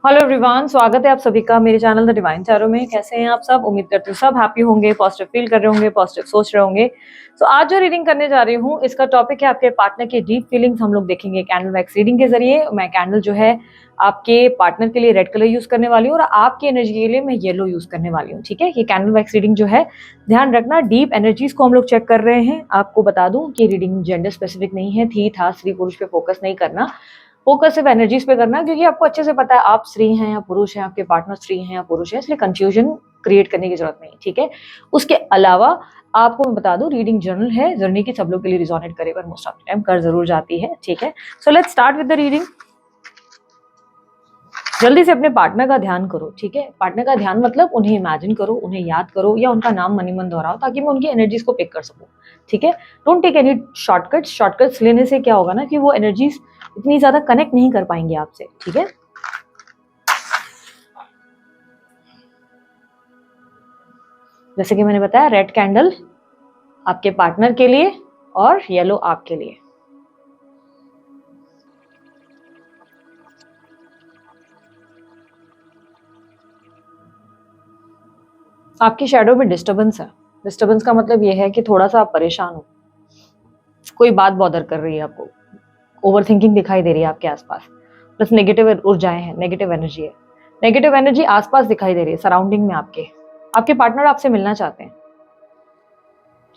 Hello everyone, स्वागत है आप सभी का मेरे चैनल द डिवाइन टैरो में। कैसे हैं आप सब? उम्मीद करती हूँ सब हैप्पी होंगे, पॉजिटिव फील कर रहे होंगे, पॉजिटिव सोच रहे होंगे। तो आज जो रीडिंग करने जा रही हूँ इसका टॉपिक है आपके पार्टनर की डीप फीलिंग्स। हम लोग देखेंगे कैंडल वैक्स रीडिंग के जरिए। मैं कैंडल जो है आपके पार्टनर के लिए रेड कलर यूज करने वाली हूँ और आपकी एनर्जी के लिए मैं येलो यूज करने वाली हूँ। ठीक है, ये कैंडल वैक्स रीडिंग जो है, ध्यान रखना डीप एनर्जीज को हम लोग चेक कर रहे हैं। आपको बता दूं कि रीडिंग जेंडर स्पेसिफिक नहीं है, थी था स्त्री पुरुष पे फोकस नहीं करना, फोकस सिर्फ एनर्जीज पे करना, क्योंकि आपको अच्छे से पता है आप स्त्री हैं या पुरुष हैं, आपके पार्टनर स्त्री हैं या पुरुष हैं, इसलिए कंफ्यूजन क्रिएट करने की जरूरत नहीं। ठीक है, उसके अलावा आपको मैं बता दूं रीडिंग जर्नल है, जर्नी की सब लोग के लिए रिजोनेट करे पर मोस्ट ऑफ द टाइम कर जरूर जाती है। ठीक है, so let's start with the reading. जल्दी से अपने पार्टनर का ध्यान करो। ठीक है, पार्टनर का ध्यान मतलब उन्हें इमेजिन करो, उन्हें याद करो या उनका नाम मनी मन दोहराओ ताकि मैं उनकी एनर्जीज को पिक कर सकूं। ठीक है, don't take any shortcuts. Shortcuts लेने से क्या होगा ना कि वो एनर्जीज इतनी ज्यादा कनेक्ट नहीं कर पाएंगे आपसे। ठीक है, जैसे कि मैंने बताया, रेड कैंडल आपके पार्टनर के लिए और येलो आपके लिए। आपकी शैडो में डिस्टर्बेंस है। डिस्टर्बेंस का मतलब यह है कि थोड़ा सा आप परेशान हो, कोई बात बॉदर कर रही है आपको, ओवर थिंकिंग दिखाई दे रही है आपके आसपास, प्लस नेगेटिव ऊर्जाएं हैं, नेगेटिव एनर्जी है। नेगेटिव एनर्जी आसपास दिखाई दे रही है, सराउंडिंग में आपके। आपके पार्टनर आपसे मिलना चाहते हैं,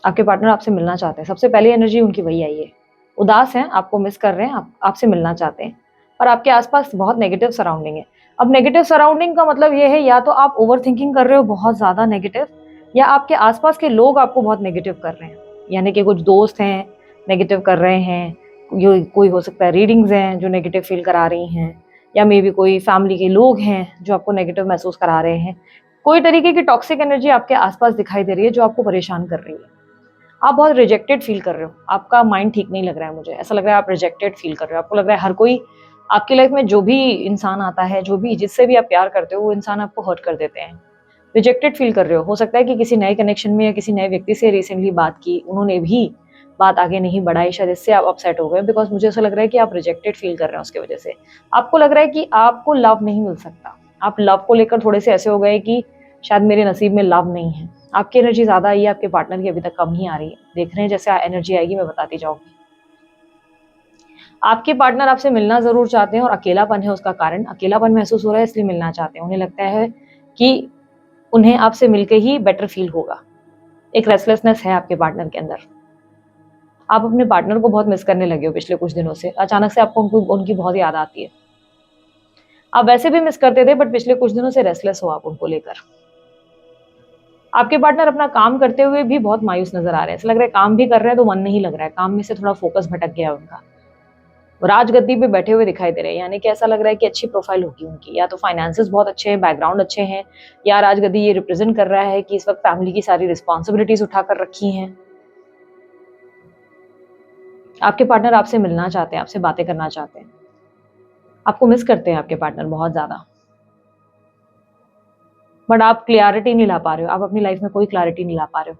आपके पार्टनर आपसे मिलना चाहते हैं। सबसे पहली एनर्जी उनकी वही आई है। उदास हैं, आपको मिस कर रहे हैं, आपसे मिलना चाहते हैं, और आपके आसपास बहुत नेगेटिव सराउंडिंग है। अब नेगेटिव सराउंडिंग का मतलब ये है या तो आप ओवर थिंकिंग कर रहे हो बहुत ज्यादा नेगेटिव, या आपके आसपास के लोग आपको बहुत नेगेटिव कर रहे हैं। यानी कि कुछ दोस्त हैं नेगेटिव कर रहे हैं, ये कोई हो सकता है रीडिंग्स हैं जो नेगेटिव फील करा रही हैं, या मे बी कोई फैमिली के लोग हैं जो आपको नेगेटिव महसूस करा रहे हैं। कोई तरीके की टॉक्सिक एनर्जी आपके आसपास दिखाई दे रही है जो आपको परेशान कर रही है। आप बहुत रिजेक्टेड फील कर रहे हो, आपका माइंड ठीक नहीं लग रहा है, मुझे ऐसा लग रहा है आप रिजेक्टेड फील कर रहे हो। आपको लग रहा है हर कोई आपकी लाइफ में, जो भी इंसान आता है, जो भी जिससे भी आप प्यार करते हो, वो इंसान आपको हर्ट कर देते हैं। रिजेक्टेड फील कर रहे हो सकता है कि किसी नए कनेक्शन में या किसी नए व्यक्ति से रिसेंटली बात की, उन्होंने भी बात आगे नहीं बढ़ाई, शायद इससे आप अपसेट हो गए। बिकॉज मुझे ऐसा लग रहा है कि आप रिजेक्टेड फील कर रहे हो, उसकी वजह से आपको लग रहा है कि आपको लव नहीं मिल सकता। आप लव को लेकर थोड़े से ऐसे हो गए कि शायद मेरे नसीब में लव नहीं है। आपकी एनर्जी ज्यादा आई है, आपके पार्टनर की अभी तक कम ही आ रही है। देख रहे हैं जैसे एनर्जी आएगी मैं बताती जाऊंगी। आपके पार्टनर आपसे मिलना जरूर चाहते हैं और अकेलापन है उसका कारण, अकेलापन महसूस हो रहा है इसलिए मिलना चाहते हैं। उन्हें लगता है कि उन्हें आपसे मिलकर ही बेटर फील होगा। एक रेस्टलेसनेस है आपके पार्टनर के अंदर। आप अपने पार्टनर को बहुत मिस करने लगे हो पिछले कुछ दिनों से। अचानक से आपको उनकी बहुत याद आती है। आप वैसे भी मिस करते थे बट पिछले कुछ दिनों से रेस्टलेस हो आप उनको लेकर। आपके पार्टनर अपना काम करते हुए भी बहुत मायूस नजर आ रहे हैं। ऐसा लग रहा है काम भी कर रहे हैं तो मन नहीं लग रहा है, काम में से थोड़ा फोकस भटक गया उनका। राजगद्दी पे बैठे हुए दिखाई दे रहे हैं, यानी कि ऐसा लग रहा है कि अच्छी प्रोफाइल होगी उनकी, या तो फाइनेंसेस बहुत अच्छे हैं, बैकग्राउंड अच्छे हैं, या राजगद्दी ये रिप्रेजेंट कर रहा है कि इस वक्त फैमिली की सारी रिस्पॉन्सिबिलिटीज उठाकर रखी हैं। आपके पार्टनर आपसे मिलना चाहते हैं, आपसे बातें करना चाहते हैं, आपको मिस करते हैं आपके पार्टनर बहुत ज्यादा। बट आप क्लियरिटी नहीं ला पा रहे हो, आप अपनी लाइफ में कोई क्लैरिटी नहीं ला पा रहे हो।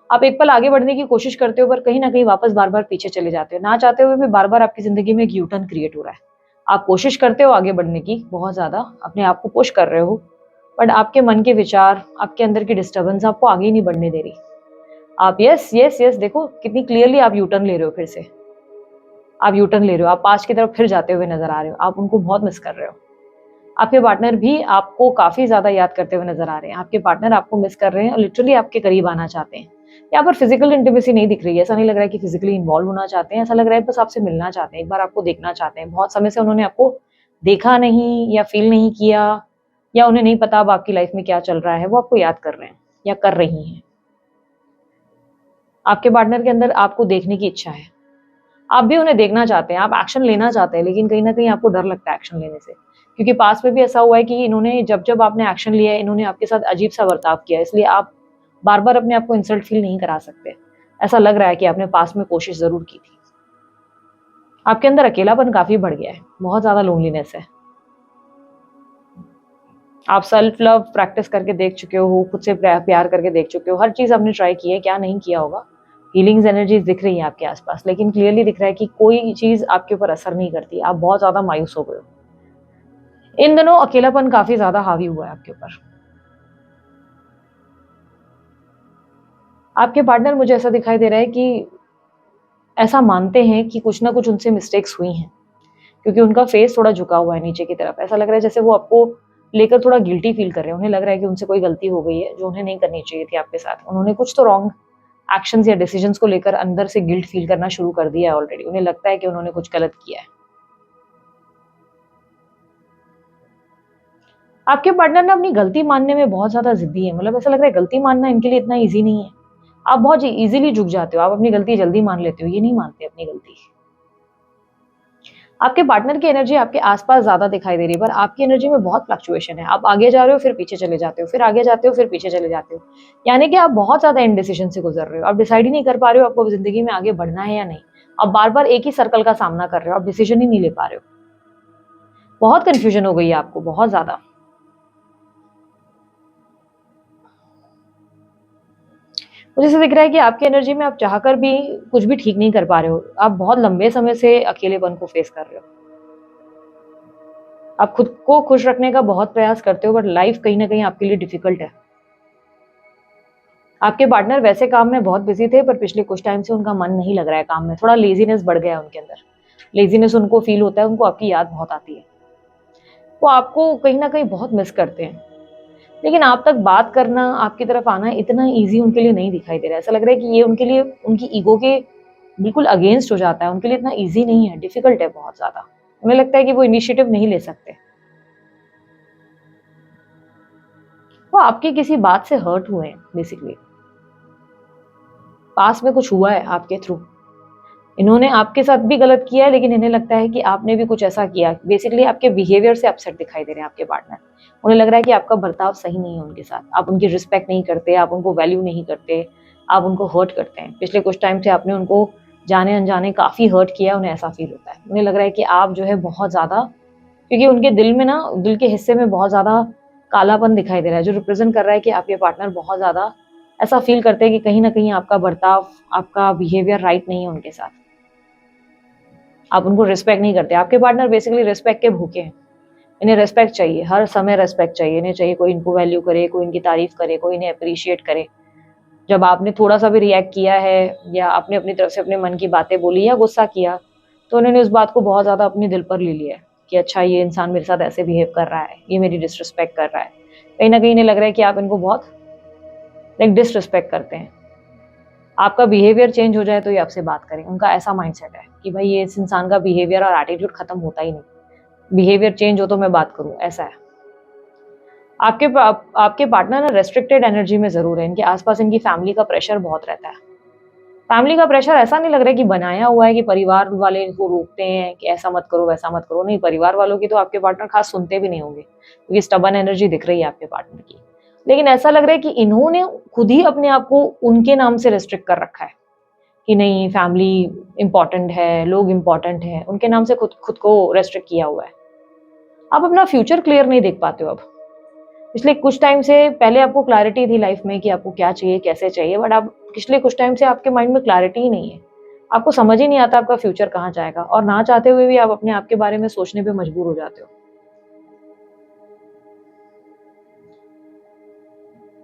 आप एक पल आगे बढ़ने की कोशिश करते हो पर कहीं ना कहीं वापस बार बार पीछे चले जाते हो। ना चाहते हुए भी बार बार आपकी जिंदगी में एक यूटर्न क्रिएट हो रहा है। आप कोशिश करते हो आगे बढ़ने की बहुत ज्यादा, अपने आप को पुश कर रहे हो, बट आपके मन के विचार, आपके अंदर की डिस्टर्बेंस आपको आगे ही नहीं बढ़ने दे रही। आप यस यस यस, देखो कितनी क्लियरली आप यूटर्न ले रहे हो, फिर से आप यूटर्न ले रहे हो, आप पास्ट की तरफ फिर जाते हुए नजर आ रहे हो। आप उनको बहुत मिस कर रहे हो। आपके पार्टनर भी आपको काफी ज्यादा याद करते हुए नजर आ रहे हैं। आपके पार्टनर आपको मिस कर रहे हैं और लिटरली आपके करीब आना चाहते हैं। यहाँ पर फिजिकल इंटीमेसी नहीं दिख रही है, ऐसा नहीं लग रहा है कि फिजिकली इन्वॉल्व होना चाहते हैं। ऐसा लग रहा है बस आपसे मिलना चाहते हैं, एक बार आपको देखना चाहते हैं। बहुत समय से उन्होंने आपको देखा नहीं या फील नहीं किया, या उन्हें नहीं पता अब आपकी लाइफ में क्या चल रहा है, वो आपको याद कर रहे हैं या कर रही हैं। आपके पार्टनर के अंदर आपको देखने की इच्छा है, आप भी उन्हें देखना चाहते हैं, आप एक्शन लेना चाहते हैं, लेकिन कहीं ना कहीं आपको डर लगता है एक्शन लेने से। क्योंकि पास में भी ऐसा हुआ है कि इन्होंने जब जब आपने एक्शन लिया है, इन्होंने आपके साथ अजीब सा बर्ताव किया, इसलिए आप बार बार अपने आप को इंसल्ट फील नहीं करा सकते। ऐसा लग रहा है कि आपने पास में कोशिश जरूर की थी। आपके अंदर अकेलापन काफी बढ़ गया है, बहुत ज्यादा लोनलीनेस है। आप सेल्फ लव प्रैक्टिस करके देख चुके हो, खुद से प्यार करके देख चुके हो, हर चीज आपने ट्राई की है, क्या नहीं किया होगा। हीलिंग्स एनर्जीज दिख रही है आपके आसपास, लेकिन क्लियरली दिख रहा है कि कोई चीज आपके ऊपर असर नहीं करती। आप बहुत ज्यादा मायूस हो गए हो। इन दिनों अकेलापन काफी ज्यादा हावी हुआ है आपके ऊपर। आपके पार्टनर मुझे ऐसा दिखाई दे रहा है कि ऐसा मानते हैं कि कुछ ना कुछ उनसे मिस्टेक्स हुई हैं, क्योंकि उनका फेस थोड़ा झुका हुआ है नीचे की तरफ। ऐसा लग रहा है जैसे वो आपको लेकर थोड़ा गिल्टी फील कर रहे हैं। उन्हें लग रहा है कि उनसे कोई गलती हो गई है जो उन्हें नहीं करनी चाहिए थी आपके साथ। उन्होंने कुछ तो रॉन्ग एक्शंस या डिसीजंस को लेकर अंदर से गिल्ट फील करना शुरू कर दिया है ऑलरेडी। उन्हें लगता है कि उन्होंने कुछ गलत किया है। आपके पार्टनर ना अपनी गलती मानने में बहुत ज्यादा जिद्दी है। मतलब ऐसा लग रहा है गलती मानना इनके लिए इतना ईजी नहीं है। आप बहुत इजीली झुक जाते हो, आप अपनी गलती जल्दी मान लेते हो। ये नहीं मानते अपनी गलती। आपके पार्टनर की एनर्जी आपके आसपास ज्यादा दिखाई दे रही है, पर आपकी एनर्जी में बहुत फ्लक्चुएशन है। आप आगे जा रहे हो, फिर पीछे चले जाते हो, फिर आगे जाते हो, फिर पीछे चले जाते हो। यानी कि आप बहुत ज्यादा इनडिसीजन से गुजर रहे हो। आप डिसाइड ही नहीं कर पा रहे हो आपको जिंदगी में आगे बढ़ना है या नहीं। आप बार बार एक ही सर्कल का सामना कर रहे हो, आप डिसीजन ही नहीं ले पा रहे हो। बहुत कंफ्यूजन हो गई है आपको, बहुत ज्यादा। मुझे ऐसा दिख रहा है कि आपकी एनर्जी में आप चाहकर भी कुछ भी ठीक नहीं कर पा रहे हो। आप बहुत लंबे समय से अकेलेपन को फेस कर रहे हो। आप खुद को खुश रखने का बहुत प्रयास करते हो, बट लाइफ कहीं ना कहीं आपके लिए डिफिकल्ट है। आपके पार्टनर वैसे काम में बहुत बिजी थे, पर पिछले कुछ टाइम से उनका मन नहीं लग रहा है काम में। थोड़ा लेजीनेस बढ़ गया है उनके अंदर। लेजीनेस उनको फील होता है, उनको आपकी याद बहुत आती है। वो आपको कहीं ना कहीं बहुत मिस करते हैं, लेकिन आप तक बात करना, आपकी तरफ आना इतना ईजी उनके लिए नहीं दिखाई दे रहा है। ऐसा लग रहा है कि ये उनके लिए उनकी ईगो के बिल्कुल अगेंस्ट हो जाता है। उनके लिए इतना ईजी नहीं है, डिफिकल्ट है बहुत ज्यादा। उन्हें लगता है कि वो इनिशिएटिव नहीं ले सकते। वो आपकी किसी बात से हर्ट हुए हैं बेसिकली। पास में कुछ हुआ है आपके थ्रू। इन्होंने आपके साथ भी गलत किया है, लेकिन इन्हें लगता है कि आपने भी कुछ ऐसा किया। बेसिकली आपके बिहेवियर से अपसेट दिखाई दे रहे हैं आपके पार्टनर। उन्हें लग रहा है कि आपका बर्ताव सही नहीं है उनके साथ। आप उनकी रिस्पेक्ट नहीं करते, आप उनको वैल्यू नहीं करते, आप उनको हर्ट करते हैं। पिछले कुछ टाइम से आपने उनको जाने अनजाने काफी हर्ट किया। उन्हें ऐसा फील होता है। उन्हें लग रहा है कि आप जो है बहुत ज्यादा, क्योंकि उनके दिल में ना, दिल के हिस्से में बहुत ज्यादा कालापन दिखाई दे रहा है, जो रिप्रेजेंट कर रहा है कि आपके पार्टनर बहुत ज्यादा ऐसा फील करते हैं कि कहीं ना कहीं आपका बर्ताव, आपका बिहेवियर राइट नहीं है उनके साथ। आप उनको रिस्पेक्ट नहीं करते। आपके पार्टनर बेसिकली रिस्पेक्ट के भूखे हैं। इन्हें रिस्पेक्ट चाहिए, हर समय रिस्पेक्ट चाहिए। इन्हें चाहिए कोई इनको वैल्यू करे, कोई इनकी तारीफ करे, कोई इन्हें अप्रिशिएट करे। जब आपने थोड़ा सा भी रिएक्ट किया है या आपने अपनी तरफ से अपने मन की बातें बोली या गुस्सा किया, तो उन्होंने उस बात को बहुत ज्यादा अपने दिल पर ले लिया है कि अच्छा, ये इंसान मेरे साथ ऐसे बिहेव कर रहा है, ये मेरी डिसरिस्पेक्ट कर रहा है। कहीं ना कहीं इन्हें लग रहा है कि आप इनको बहुत लाइक डिसरिस्पेक्ट करते हैं। आपका बिहेवियर चेंज हो जाए तो ये आपसे बात करें। उनका ऐसा माइंडसेट है कि भाई ये इस इंसान का बिहेवियर और एटीट्यूड खत्म होता ही नहीं। बिहेवियर चेंज हो तो मैं बात करूं, ऐसा है। आपके पार्टनर ना रेस्ट्रिक्टेड एनर्जी में जरूर है। इनके आसपास इनकी फैमिली का प्रेशर बहुत रहता है। फैमिली का प्रेशर ऐसा नहीं लग रहा है कि बनाया हुआ है, कि परिवार वाले इनको रोकते हैं कि ऐसा मत करो, वैसा मत करो। नहीं, परिवार वालों की तो आपके पार्टनर खास सुनते भी नहीं होंगे, क्योंकि स्टबन एनर्जी दिख रही है आपके पार्टनर की। लेकिन ऐसा लग रहा है कि इन्होंने खुद ही अपने आप को उनके नाम से रेस्ट्रिक्ट कर रखा है कि नहीं, फैमिली इंपॉर्टेंट है, लोग इंपॉर्टेंट है। उनके नाम से खुद खुद को रेस्ट्रिक्ट किया हुआ है। आप अपना फ्यूचर क्लियर नहीं देख पाते हो अब। पिछले कुछ टाइम से पहले आपको क्लैरिटी थी लाइफ में कि आपको क्या चाहिए, कैसे चाहिए, बट अब पिछले कुछ टाइम से आपके माइंड में क्लैरिटी ही नहीं है। आपको समझ ही नहीं आता आपका फ्यूचर कहाँ जाएगा, और ना चाहते हुए भी आप अपने आप के बारे में सोचने पे मजबूर हो जाते हो।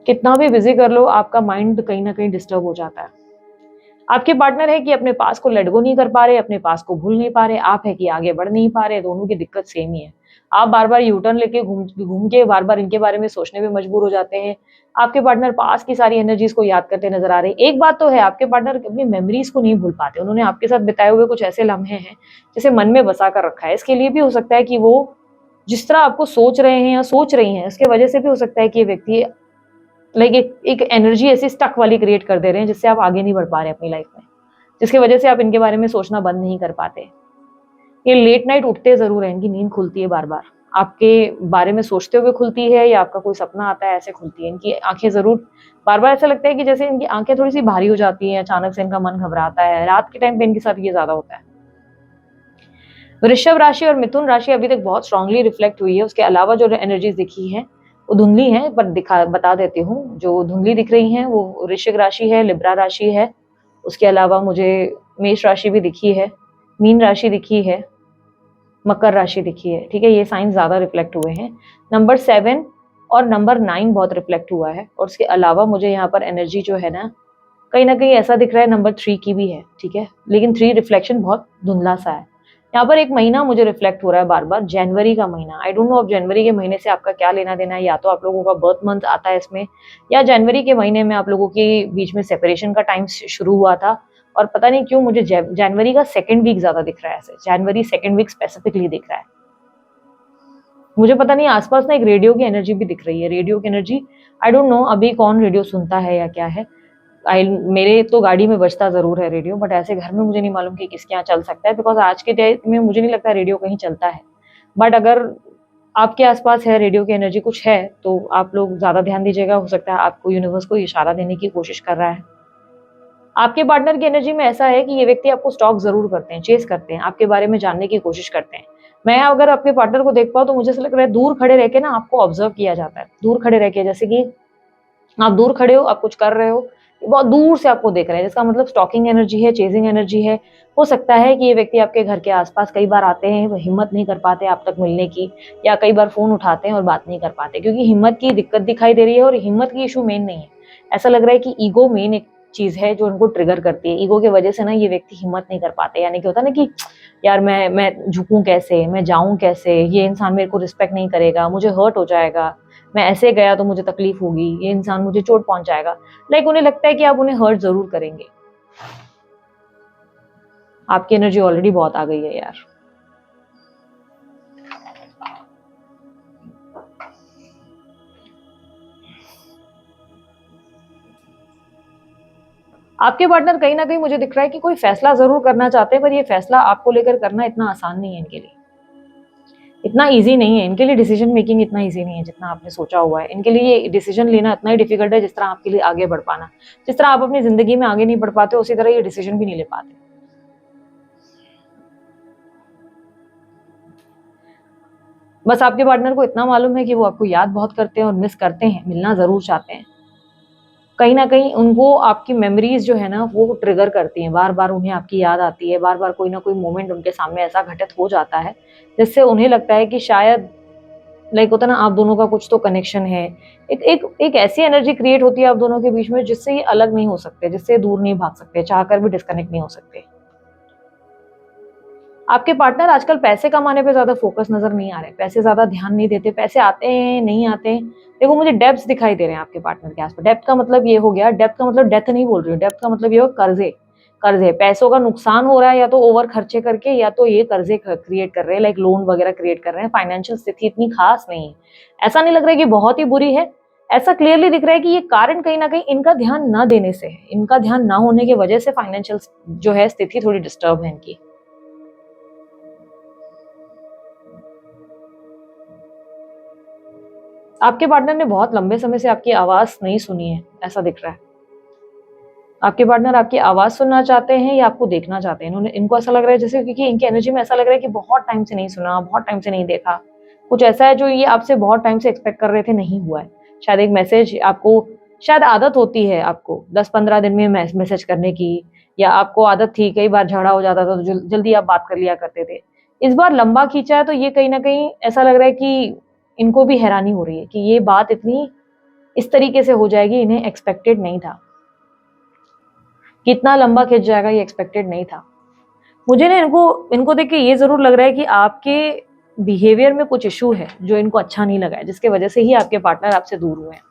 कितना भी बिजी कर लो, आपका माइंड कहीं ना कहीं डिस्टर्ब हो जाता है। आपके पार्टनर है कि अपने पास को लेट गो नहीं कर पा रहे, अपने पास को भूल नहीं पा रहे। आप है कि आगे बढ़ नहीं पा रहे। दोनों की दिक्कत सेम ही है। आप बार बार यू टर्न लेके घूम घूम के बार बार इनके बारे में सोचने में मजबूर हो जाते हैं। आपके पार्टनर पास की सारी एनर्जीज को याद करते नजर आ रहे हैं। एक बात तो है, आपके पार्टनर अपनी मेमोरीज को नहीं भूल पाते। उन्होंने आपके साथ बिताए हुए कुछ ऐसे लम्हे हैं जिसे मन में बसा कर रखा है। इसके लिए भी हो सकता है कि वो जिस तरह आपको सोच रहे हैं या सोच रही हैं, इसके वजह से भी हो सकता है कि ये व्यक्ति लाइक एक एनर्जी ऐसी स्टक वाली क्रिएट कर दे रहे हैं जिससे आप आगे नहीं बढ़ पा रहे अपनी लाइफ में, जिसकी वजह से आप इनके बारे में सोचना बंद नहीं कर पाते। ये लेट नाइट उठते जरूर है, इनकी नींद खुलती है बार बार। आपके बारे में सोचते हुए खुलती है, या आपका कोई सपना आता है ऐसे खुलती है इनकी आंखें जरूर। बार बार ऐसा लगता है कि जैसे इनकी आंखें थोड़ी सी भारी हो जाती हैं, अचानक से इनका मन घबराता है। रात के टाइम पे इनके साथ ये ज्यादा होता है। वृषभ राशि और मिथुन राशि अभी तक बहुत स्ट्रांगली रिफ्लेक्ट हुई है। उसके अलावा जो एनर्जीज दिखी हैं वो धुंधली हैं, पर बता देती हूँ। जो धुंधली दिख रही हैं वो वृश्चिक राशि है, लिब्रा राशि है। उसके अलावा मुझे मेष राशि भी दिखी है, मीन राशि दिखी है, मकर राशि दिखी है, ठीक है, ये साइन ज़्यादा रिफ्लेक्ट हुए हैं। नंबर 7 और नंबर 9 बहुत रिफ्लेक्ट हुआ है, और उसके अलावा मुझे यहाँ पर एनर्जी जो है ना कहीं ऐसा दिख रहा है नंबर 3 की भी है, ठीक है, लेकिन 3 रिफ्लेक्शन बहुत धुंधला सा है। यहाँ पर एक महीना मुझे रिफ्लेक्ट हो रहा है बार बार, जनवरी का महीना। आई डोंट नो अब जनवरी के महीने से आपका क्या लेना देना है, या तो आप लोगों का बर्थ मंथ आता है इसमें, या जनवरी के महीने में आप लोगों के बीच में सेपरेशन का टाइम शुरू हुआ था, और पता नहीं क्यों मुझे जनवरी का सेकेंड वीक ज्यादा दिख रहा है, ऐसे जनवरी सेकेंड वीक स्पेसिफिकली दिख रहा है मुझे। पता नहीं आसपास ना एक रेडियो की एनर्जी भी दिख रही है, रेडियो की एनर्जी। आई डोंट नो अभी कौन रेडियो सुनता है या क्या है। मेरे तो गाड़ी में बजता जरूर है रेडियो, बट ऐसे घर में मुझे नहीं मालूम कि किसके यहाँ चल सकता है, बिकॉज आज के डेट में मुझे नहीं लगता रेडियो कहीं चलता है। बट अगर आपके आसपास है रेडियो की एनर्जी कुछ है, तो आप लोग ज्यादा ध्यान दीजिएगा, हो सकता है आपको यूनिवर्स को इशारा देने की कोशिश कर रहा है। आपके पार्टनर की एनर्जी में ऐसा है कि ये व्यक्ति आपको स्टॉक जरूर करते हैं, चेस करते हैं, आपके बारे में जानने की कोशिश करते हैं। मैं अगर अपने पार्टनर को देख पाऊँ तो मुझे ऐसा लग रहा है दूर खड़े रह के ना आपको ऑब्जर्व किया जाता है, दूर खड़े रह के, जैसे कि आप दूर खड़े हो, आप कुछ कर रहे हो, बहुत दूर से आपको देख रहे हैं, जिसका मतलब स्टॉकिंग एनर्जी है, चेजिंग एनर्जी है। हो सकता है कि ये व्यक्ति आपके घर के आसपास कई बार आते हैं, वो हिम्मत नहीं कर पाते आप तक मिलने की, या कई बार फोन उठाते हैं और बात नहीं कर पाते, क्योंकि हिम्मत की दिक्कत दिखाई दे रही है, और हिम्मत की इशू मेन नहीं है। ऐसा लग रहा है कि ईगो मेन एक चीज है जो उनको ट्रिगर करती है। ईगो की वजह से ना ये व्यक्ति हिम्मत नहीं कर पाते, यानी कि होता ना कि यार मैं झुकूं कैसे, मैं जाऊं कैसे, ये इंसान मेरे को रिस्पेक्ट नहीं करेगा, मुझे हर्ट हो जाएगा, मैं ऐसे गया तो मुझे तकलीफ होगी, ये इंसान मुझे चोट पहुंचाएगा। लाइक उन्हें लगता है कि आप उन्हें हर्ट जरूर करेंगे। आपकी एनर्जी ऑलरेडी बहुत आ गई है यार। आपके पार्टनर कहीं ना कहीं मुझे दिख रहा है कि कोई फैसला जरूर करना चाहते हैं, पर ये फैसला आपको लेकर करना इतना आसान नहीं है इनके लिए, इतना इजी नहीं है इनके लिए। डिसीजन मेकिंग इतना इजी नहीं है जितना आपने सोचा हुआ है। इनके लिए ये डिसीजन लेना इतना ही डिफिकल्ट है जिस तरह आपके लिए आगे बढ़ पाना। जिस तरह आप अपनी जिंदगी में आगे नहीं बढ़ पाते, उसी तरह ये डिसीजन भी नहीं ले पाते। बस आपके पार्टनर को इतना मालूम है कि वो आपको याद बहुत करते हैं और मिस करते हैं, मिलना जरूर चाहते हैं। कहीं ना कहीं उनको आपकी मेमोरीज जो है ना वो ट्रिगर करती हैं, बार बार उन्हें आपकी याद आती है, बार बार कोई ना कोई मोमेंट उनके सामने ऐसा घटित हो जाता है जिससे उन्हें लगता है कि शायद लाइक होता ना आप दोनों का कुछ तो कनेक्शन है। एक ऐसी एनर्जी क्रिएट होती है आप दोनों के बीच में जिससे ये अलग नहीं हो सकते, जिससे दूर नहीं भाग सकते, चाहकर भी डिस्कनेक्ट नहीं हो सकते। आपके पार्टनर आजकल पैसे कमाने पे ज्यादा फोकस नजर नहीं आ रहे, पैसे ज्यादा ध्यान नहीं देते, पैसे आते हैं नहीं आते हैं। देखो मुझे डेप्थ दिखाई दे रहे हैं आपके पार्टनर के आसपास। डेप्थ का मतलब ये हो गया, डेप्थ का मतलब डेथ नहीं बोल रही हूँ, डेप्थ का मतलब ये हो कर्जे, कर्जे, पैसों का नुकसान हो रहा है, या तो ओवर खर्चे करके, या तो ये कर्जे क्रिएट कर रहे हैं, लाइक लोन वगैरह क्रिएट कर रहे हैं। फाइनेंशियल स्थिति इतनी खास नहीं है, ऐसा नहीं लग रहा है कि बहुत ही बुरी है, ऐसा क्लियरली दिख रहा है कि ये कारण कहीं ना कहीं इनका ध्यान ना देने से है, इनका ध्यान ना होने की वजह से फाइनेंशियल जो है स्थिति थोड़ी डिस्टर्ब है इनकी। आपके पार्टनर ने बहुत लंबे समय से आपकी आवाज नहीं सुनी है, ऐसा दिख रहा है। आपके पार्टनर आपकी आवाज सुनना चाहते हैं या आपको देखना चाहते हैं। इनको ऐसा लग रहा है जैसे, क्योंकि इनकी एनर्जी में ऐसा लग रहा है कि बहुत टाइम से नहीं सुना, बहुत टाइम से नहीं देखा, कुछ ऐसा है जो ये आपसे बहुत टाइम से एक्सपेक्ट कर रहे थे, नहीं हुआ है। शायद एक मैसेज आपको, शायद आदत होती है आपको 10-15 दिन में मैसेज करने की, या आपको आदत थी, कई बार झगड़ा हो जाता था तो जल्दी आप बात कर लिया करते थे। इस बार लंबा खींचा है तो ये कहीं ना कहीं ऐसा लग रहा है कि इनको भी हैरानी हो रही है कि ये बात इतनी इस तरीके से हो जाएगी, इन्हें एक्सपेक्टेड नहीं था। कितना लंबा खिंच जाएगा ये एक्सपेक्टेड नहीं था। मुझे ना इनको इनको देख के ये जरूर लग रहा है कि आपके बिहेवियर में कुछ इशू है जो इनको अच्छा नहीं लगा है, जिसके वजह से ही आपके पार्टनर आपसे दूर हुए हैं।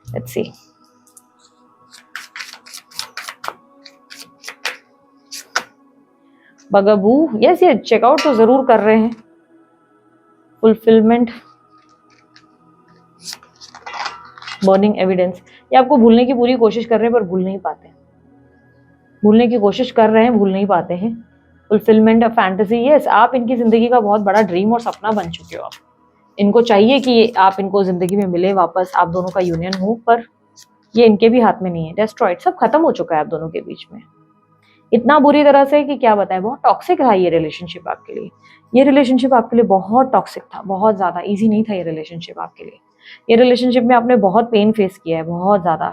Let's see. बगाबू, यस, ये चेकआउट तो जरूर कर रहे हैं। फुलफिलमेंट, बर्निंग एविडेंस, ये आपको भूलने की पूरी कोशिश कर रहे हैं पर भूल नहीं पाते, भूलने की कोशिश कर रहे हैं, भूल नहीं पाते हैं। फुलफिलमेंट ऑफ फैंटेसी, यस, आप इनकी जिंदगी का बहुत बड़ा ड्रीम और सपना बन चुके हो। आप इनको चाहिए कि आप इनको जिंदगी में मिले वापस, आप दोनों का यूनियन हो, पर ये इनके भी हाथ में नहीं है। डेस्ट्रॉयड, सब खत्म हो चुका है आप दोनों के बीच में, इतना बुरी तरह से कि क्या बताएं। बहुत टॉक्सिक रहा ये रिलेशनशिप आपके लिए। ये रिलेशनशिप आपके लिए बहुत टॉक्सिक था, बहुत ज्यादा इजी नहीं था ये रिलेशनशिप आपके लिए। ये रिलेशनशिप में आपने बहुत पेन फेस किया है, बहुत ज्यादा।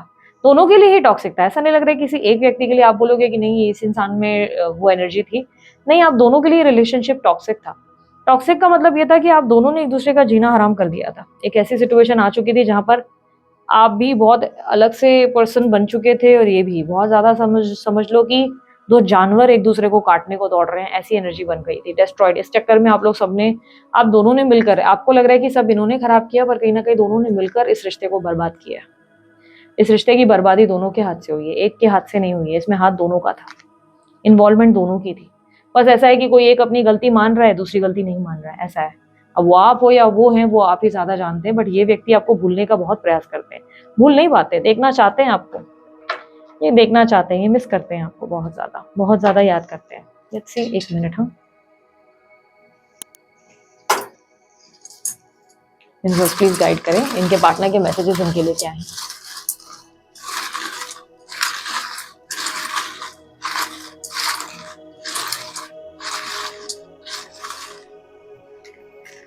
दोनों के लिए ही टॉक्सिक था, ऐसा नहीं लग रहा है किसी एक व्यक्ति के लिए आप बोलोगे कि नहीं इस इंसान में वो एनर्जी थी। नहीं, आप दोनों के लिए रिलेशनशिप टॉक्सिक था। टॉक्सिक का मतलब ये था कि आप दोनों ने एक दूसरे का जीना हराम कर दिया था। एक ऐसी सिचुएशन आ चुकी थी जहाँ पर आप भी बहुत अलग से पर्सन बन चुके थे और ये भी बहुत ज़्यादा समझ लो कि दो जानवर एक दूसरे को काटने को दौड़ रहे हैं, ऐसी एनर्जी बन गई थी, डिस्ट्रॉयड। इस चक्कर में आप लोग सबने, आप दोनों ने मिलकर, आपको लग रहा है कि सब इन्होंने खराब किया, पर कहीं ना कहीं दोनों ने मिलकर इस रिश्ते को बर्बाद किया। इस रिश्ते की बर्बादी दोनों के हाथ से हुई है, एक के हाथ से नहीं हुई है, इसमें हाथ दोनों का था, इन्वॉल्वमेंट दोनों की थी। बस ऐसा है कि कोई एक अपनी गलती मान रहा है, दूसरी गलती नहीं मान रहा है, ऐसा है। अब वो आप हो या वो हैं, वो आप ही ज्यादा जानते हैं, बट ये व्यक्ति आपको भूलने का बहुत प्रयास करते हैं, भूल नहीं पाते, देखना चाहते हैं आपको, ये देखना चाहते हैं, ये मिस करते हैं आपको बहुत ज्यादा याद करते हैं। लेट्स सी, एक मिनट। हाँ, यूनिवर्स प्लीज गाइड करें, इनके पार्टनर के मैसेजेस इनके लिए क्या हैं।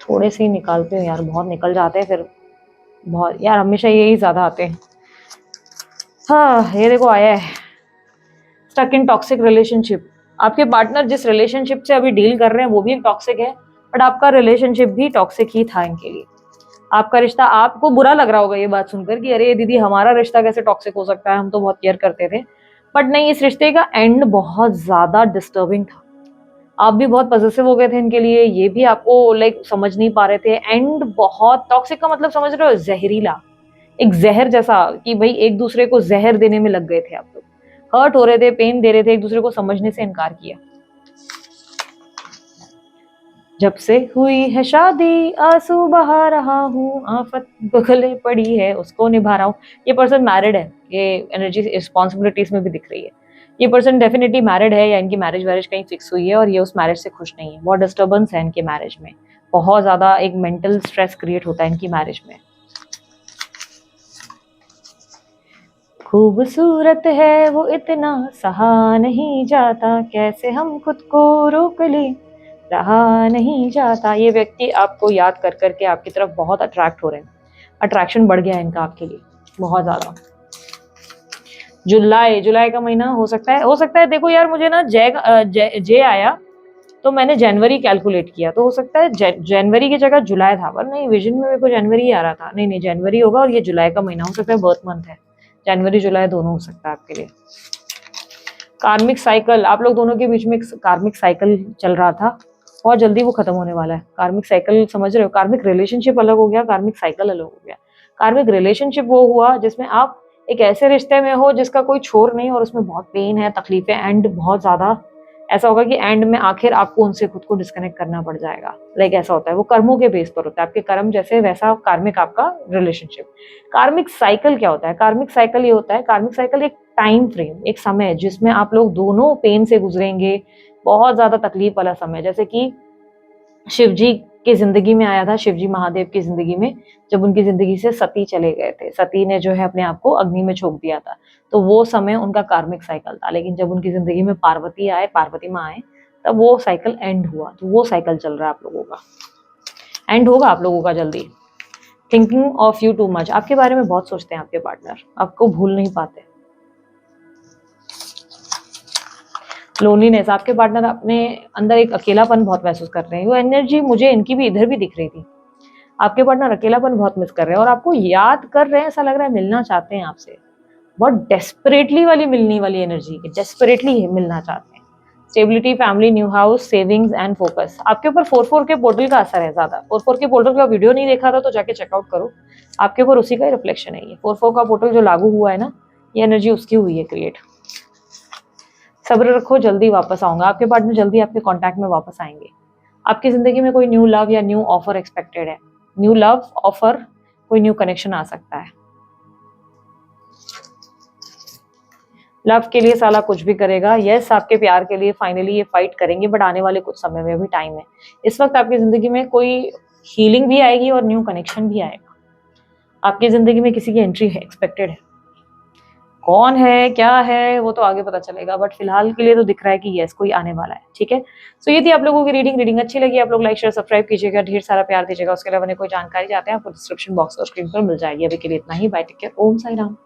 थोड़े से ही निकालते हो यार, बहुत निकल जाते हैं फिर, बहुत यार, हमेशा यही ज्यादा आते हैं। हाँ, ये देखो आया है, स्टक इन टॉक्सिक रिलेशनशिप। आपके पार्टनर जिस रिलेशनशिप से अभी डील कर रहे हैं वो भी टॉक्सिक है, बट आपका रिलेशनशिप भी टॉक्सिक ही था इनके लिए। आपका रिश्ता, आपको बुरा लग रहा होगा ये बात सुनकर कि अरे दीदी हमारा रिश्ता कैसे टॉक्सिक हो सकता है, हम तो बहुत केयर करते थे, बट नहीं, इस रिश्ते का एंड बहुत ज्यादा डिस्टर्बिंग था। आप भी बहुत पॉजिटिव हो गए थे इनके लिए, ये भी आपको लाइक समझ नहीं पा रहे थे। एंड बहुत टॉक्सिक का मतलब समझ रहे हो, जहरीला, एक जहर जैसा, कि भाई एक दूसरे को जहर देने में लग गए थे आप लोग, हर्ट हो रहे थे, पेन दे रहे थे, एक दूसरे को समझने से इनकार किया। जब से हुई है शादी आंसू बहा रहा हूँ, आफत गले पड़ी है उसको निभा रहा हूँ। ये पर्सन मैरिड है, ये एनर्जी रिस्पॉन्सिबिलिटीज में भी दिख रही है। ये पर्सन डेफिनेटली मैरिड है, या इनकी मैरिज वैरिज कहीं फिक्स हुई है और ये उस मैरिज से खुश नहीं है। बहुत डिस्टर्बेंस है इनके मैरिज में, बहुत ज्यादा एक मेंटल स्ट्रेस क्रिएट होता है इनकी मैरिज में। खूबसूरत है वो इतना, सहा नहीं जाता, कैसे हम खुद को रोक ले, रहा नहीं जाता। ये व्यक्ति आपको याद कर करके आपकी तरफ बहुत अट्रैक्ट हो रहे हैं, अट्रैक्शन बढ़ गया है इनका आपके लिए बहुत ज्यादा। जुलाई का महीना हो सकता है। देखो यार, मुझे ना जे आया तो मैंने जनवरी कैलकुलेट किया, तो हो सकता है जनवरी की जगह जुलाई था, पर नहीं, विजन में मेरे को जनवरी ही आ रहा था। नहीं, जनवरी होगा और ये जुलाई का महीना हो सकता है, बर्थ मंथ है, जनवरी जुलाई दोनों हो सकता है आपके लिए। कार्मिक साइकिल, आप लोग दोनों के बीच में कार्मिक साइकिल चल रहा था, बहुत जल्दी वो खत्म होने वाला है। कार्मिक साइकिल समझ रहे हो, कार्मिक रिलेशनशिप अलग हो गया, कार्मिक साइकिल अलग हो गया। कार्मिक रिलेशनशिप वो हुआ जिसमें आप एक ऐसे रिश्ते में हो जिसका कोई छोर नहीं, और उसमें बहुत पेन है, तकलीफें, एंड बहुत ज्यादा ऐसा होगा कि एंड में आखिर आपको उनसे खुद को डिस्कनेक्ट करना पड़ जाएगा। लाइक ऐसा होता है, वो कर्मों के बेस पर होता है, आपके कर्म जैसे वैसा कार्मिक आपका रिलेशनशिप। कार्मिक साइकिल क्या होता है? कार्मिक साइकिल ये होता है, कार्मिक साइकिल एक टाइम फ्रेम, एक समय जिसमें आप लोग दोनों पेन से गुजरेंगे, बहुत ज्यादा तकलीफ वाला समय। जैसे कि शिव जी की जिंदगी में आया था, शिव जी महादेव की जिंदगी में, जब उनकी जिंदगी से सती चले गए थे, सती ने जो है अपने आप को अग्नि में झोंक दिया था, तो वो समय उनका कार्मिक साइकिल था। लेकिन जब उनकी जिंदगी में पार्वती माँ आए, तब वो साइकिल एंड हुआ। तो वो साइकिल चल रहा है आप लोगों का, एंड होगा आप लोगों का जल्दी। Thinking of you too much, आपके बारे में बहुत सोचते हैं आपके पार्टनर, आपको भूल नहीं पाते। लोनलीनेस, आपके पार्टनर अपने अंदर एक अकेलापन बहुत महसूस कर रहे हैं। वो एनर्जी मुझे इनकी भी इधर भी दिख रही थी, आपके पार्टनर अकेलापन बहुत मिस कर रहे हैं और आपको याद कर रहे हैं, ऐसा लग रहा है मिलना चाहते हैं आपसे, बहुत डेस्परेटली वाली मिलने वाली एनर्जी, डेस्परेटली मिलना चाहते हैं। Stability, family, new house, savings and focus. आपके ऊपर 4-4 के पोर्टल का असर है ज्यादा। 4-4 के पोर्टल का वीडियो नहीं देखा था तो जाके चेकआउट करो, आपके ऊपर उसी का ही रिफ्लेक्शन है ये। 4-4 का पोर्टल जो लागू हुआ है ना, ये एनर्जी उसकी हुई है क्रिएट। सब्र रखो, जल्दी वापस आऊंगा, आपके पार्टनर जल्दी आपके कांटेक्ट में वापस आएंगे। आपकी जिंदगी में कोई न्यू लव या न्यू ऑफर एक्सपेक्टेड है, न्यू लव ऑफर, कोई न्यू कनेक्शन आ सकता है। लव के लिए साला कुछ भी करेगा, यस, आपके प्यार के लिए फाइनली ये फाइट करेंगे, बट आने वाले कुछ समय में भी टाइम है। इस वक्त आपकी जिंदगी में कोई हीलिंग भी आएगी और न्यू कनेक्शन भी आएगा। आपकी जिंदगी में किसी की एंट्री है, एक्सपेक्टेड है। कौन है, क्या है, वो तो आगे पता चलेगा, बट फिलहाल के लिए तो दिख रहा है कि यस, कोई आने वाला है। ठीक है, सो ये थी आप लोगों की रीडिंग अच्छी लगी आप लोग लाइक शेयर सब्सक्राइब कीजिएगा, ढेर सारा प्यार दीजिएगा। उसके अलावा कोई जानकारी चाहते हैं आपको डिस्क्रिप्शन बॉक्स और स्क्रीन पर मिल जाएगी। अभी के लिए इतना ही, बाय, टेक केयर, ओम साई राम।